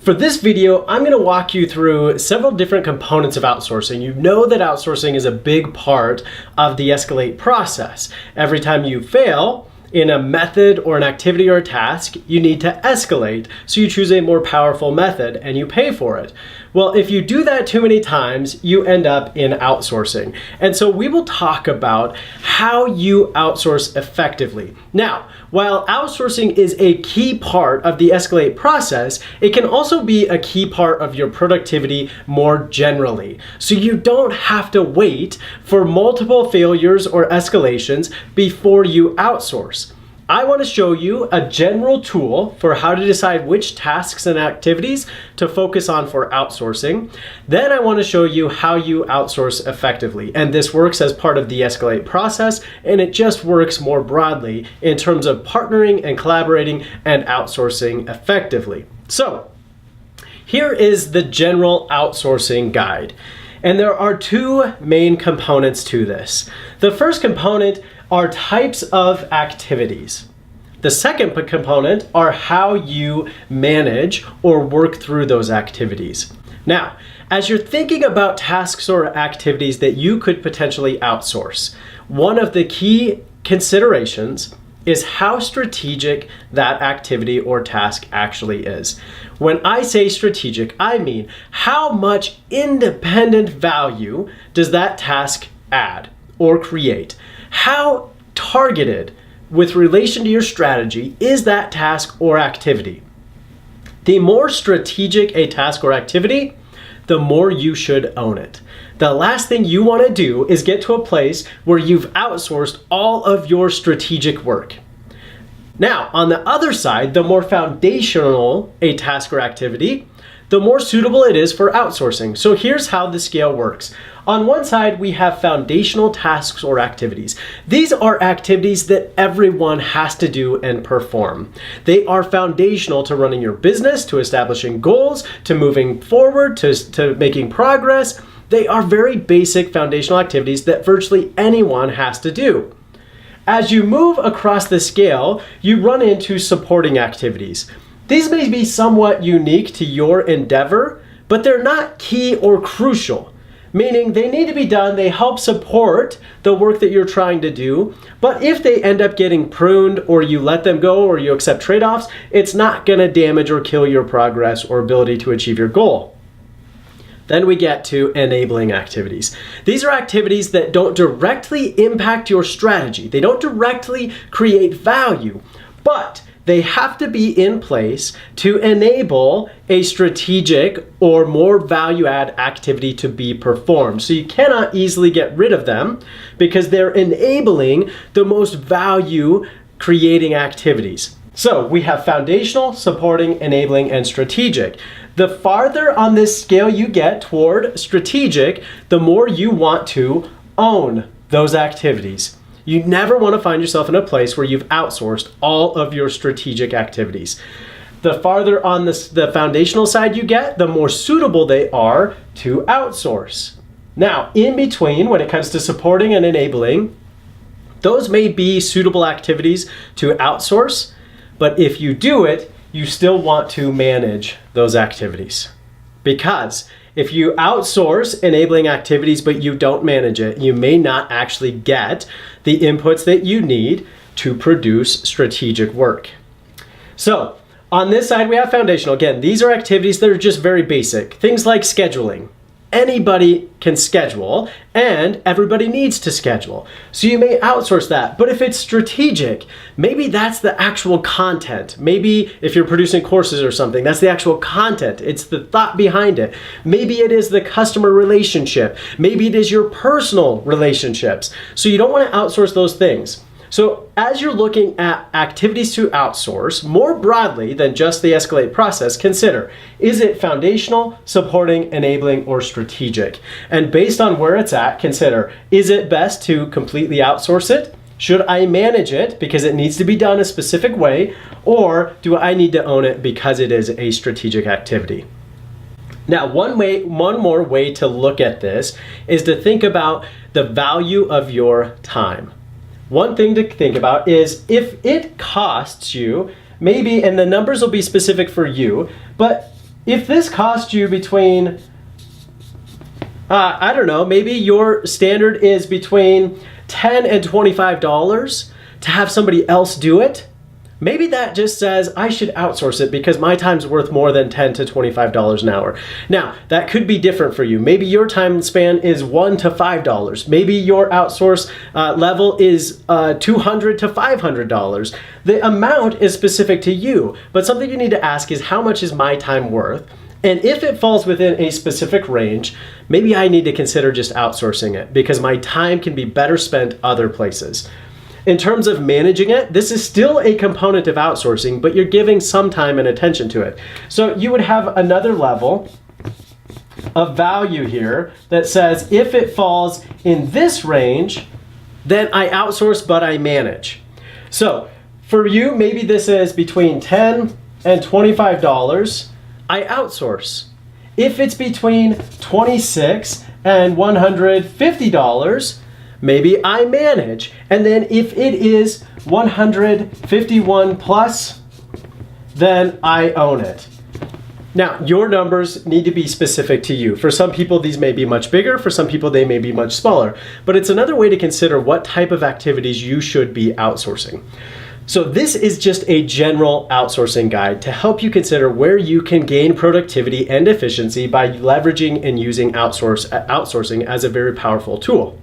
For this video, I'm going to walk you through several different components of outsourcing. You know that outsourcing is a big part of the escalate process. Every time you fail in a method or an activity or a task, you need to escalate. So you choose a more powerful method and you pay for it. Well, if you do that too many times, you end up in outsourcing. And so we will talk about how you outsource effectively. Now, while outsourcing is a key part of the escalate process, it can also be a key part of your productivity more generally. So you don't have to wait for multiple failures or escalations before you outsource. I want to show you a general tool for how to decide which tasks and activities to focus on for outsourcing. Then I want to show you how you outsource effectively. And this works as part of the escalate process, and it just works more broadly in terms of partnering and collaborating and outsourcing effectively. So here is the general outsourcing guide. And there are two main components to this. The first component are types of activities. The second component are how you manage or work through those activities. Now, as you're thinking about tasks or activities that you could potentially outsource, one of the key considerations is how strategic that activity or task actually is. When I say strategic, I mean how much independent value does that task add or create? How targeted with relation to your strategy is that task or activity? The more strategic a task or activity, the more you should own it. The last thing you want to do is get to a place where you've outsourced all of your strategic work. Now, on the other side, the more foundational a task or activity, the more suitable it is for outsourcing. So here's how the scale works. On one side, we have foundational tasks or activities. These are activities that everyone has to do and perform. They are foundational to running your business, to establishing goals, to moving forward, to making progress. They are very basic foundational activities that virtually anyone has to do. As you move across the scale, you run into supporting activities. These may be somewhat unique to your endeavor, but they're not key or crucial, meaning they need to be done, they help support the work that you're trying to do, but if they end up getting pruned or you let them go or you accept trade-offs, it's not going to damage or kill your progress or ability to achieve your goal. Then we get to enabling activities. These are activities that don't directly impact your strategy. They don't directly create value, but they have to be in place to enable a strategic or more value-add activity to be performed. So you cannot easily get rid of them because they're enabling the most value-creating activities. So we have foundational, supporting, enabling, and strategic. The farther on this scale you get toward strategic, the more you want to own those activities. You never want to find yourself in a place where you've outsourced all of your strategic activities. The farther on the foundational side you get, the more suitable they are to outsource. Now, in between, when it comes to supporting and enabling, those may be suitable activities to outsource, but if you do it, you still want to manage those activities. Because if you outsource enabling activities but you don't manage it, you may not actually get the inputs that you need to produce strategic work. So on this side we have foundational. Again, these are activities that are just very basic. Things like scheduling. Anybody can schedule and everybody needs to schedule. So you may outsource that. But if it's strategic, maybe that's the actual content. Maybe if you're producing courses or something, that's the actual content. It's the thought behind it. Maybe it is the customer relationship. Maybe it is your personal relationships. So you don't want to outsource those things. So as you're looking at activities to outsource, more broadly than just the escalate process, consider, is it foundational, supporting, enabling, or strategic? And based on where it's at, consider, is it best to completely outsource it? Should I manage it because it needs to be done a specific way? Or do I need to own it because it is a strategic activity? Now, one more way to look at this is to think about the value of your time. One thing to think about is if it costs you, maybe, and the numbers will be specific for you, but if this cost you between, I don't know, maybe your standard is between $10 and $25 to have somebody else do it, maybe that just says I should outsource it because my time's worth more than $10 to $25 an hour. Now, that could be different for you. Maybe your time span is $1 to $5. Maybe your outsource level is $200 to $500. The amount is specific to you, but something you need to ask is how much is my time worth? And if it falls within a specific range, maybe I need to consider just outsourcing it because my time can be better spent other places. In terms of managing it, this is still a component of outsourcing, but you're giving some time and attention to it. So you would have another level of value here that says if it falls in this range, then I outsource but I manage. So for you, maybe this is between $10 and $25, I outsource. If it's between $26 and $150, maybe I manage. And then if it is 151 plus, then I own it. Now, your numbers need to be specific to you. For some people, these may be much bigger. For some people, they may be much smaller. But it's another way to consider what type of activities you should be outsourcing. So this is just a general outsourcing guide to help you consider where you can gain productivity and efficiency by leveraging and using outsourcing as a very powerful tool.